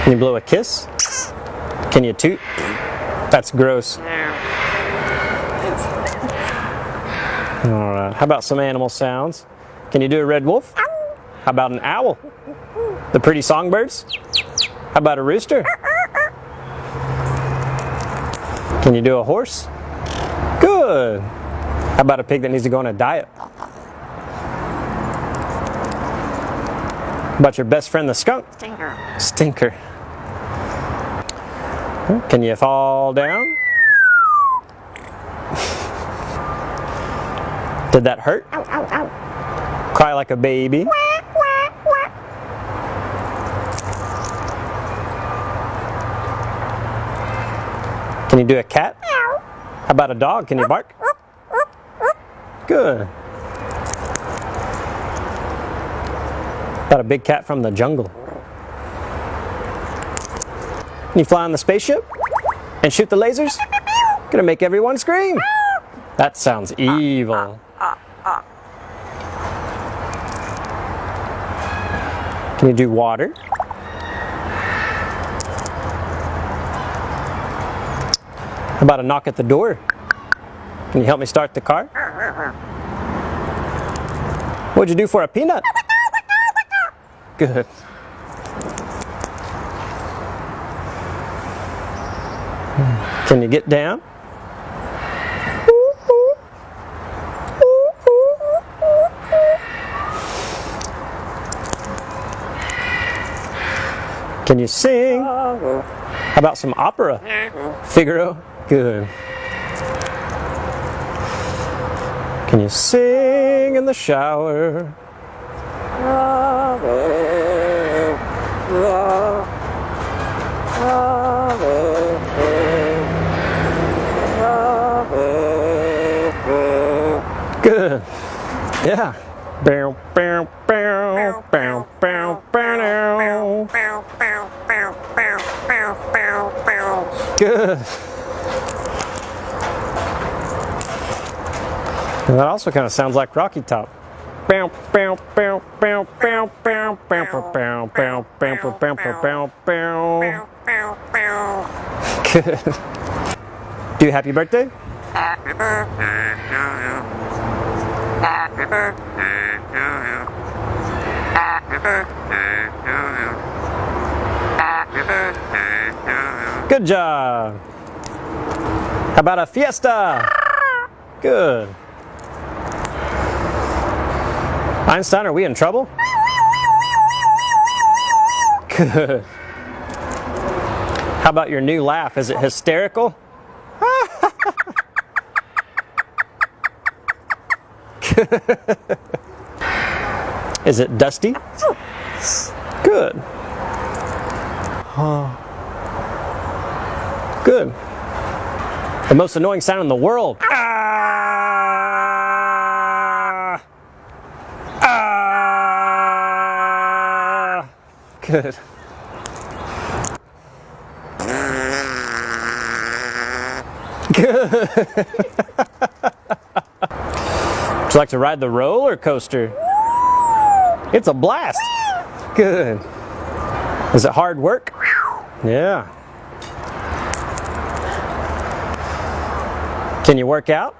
Can you blow a kiss? Can you toot? That's gross. Alright, how about some animal sounds? Can you do a red wolf? How about an owl? The pretty songbirds? How about a rooster? Can you do a horse? Good. How about a pig that needs to go on a diet? How about your best friend the skunk? Stinker. Stinker. Can you fall down? Did that hurt? Ow, ow, ow. Cry like a baby. Can you do a cat? How about a dog? Can you bark? Good. About a big cat from the jungle. Can you fly on the spaceship? And shoot the lasers? Gonna make everyone scream. That sounds evil. Can you do water? How about a knock at the door? Can you help me start the car? What'd you do for a peanut? Good. Can you get down? Can you sing? How about some opera? Figaro? Good. Can you sing in the shower? Good. Yeah. Bow, bow, bow, bow, bow, bow. Good. And that also kind of sounds like Rocky Top. Bow, bow, bow, bow, bow, bow, bow, bow, bow, bow, bow, bow, bow, bow. Good. Do you happy birthday? Happy birthday to you. Happy birthday to you. Happy birthday to you. Happy birthday to you. Good job. How about a fiesta? Good. Einstein, are we in trouble? Good. How about your new laugh? Is it hysterical? Is it dusty? Good. Good. The most annoying sound in the world. Ah! Ah! Good. Good. Would you like to ride the roller coaster? It's a blast. Good. Is it hard work? Yeah. Can you work out?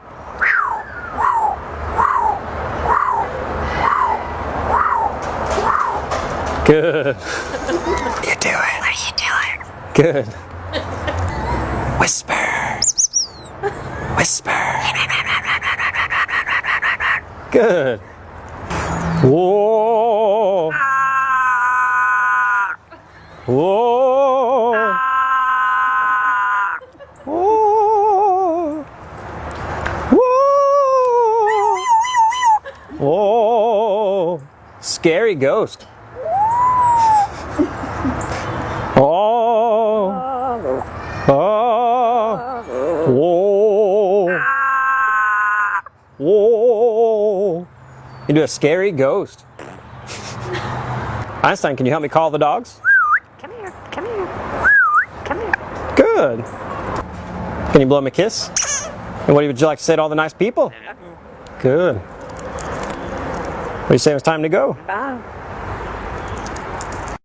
Good. What are you doing? What are you doing? Good. Whisper. Whisper. Good. Whoa. Whoa. Whoa. Whoa. Whoa. Scary ghost. Oh. Oh. Whoa. Whoa. You do a scary ghost. Einstein, can you help me call the dogs? Come here, come here, come here. Good. Can you blow him a kiss? And what would you like to say to all the nice people? Good. What do you say it's time to go? Bye.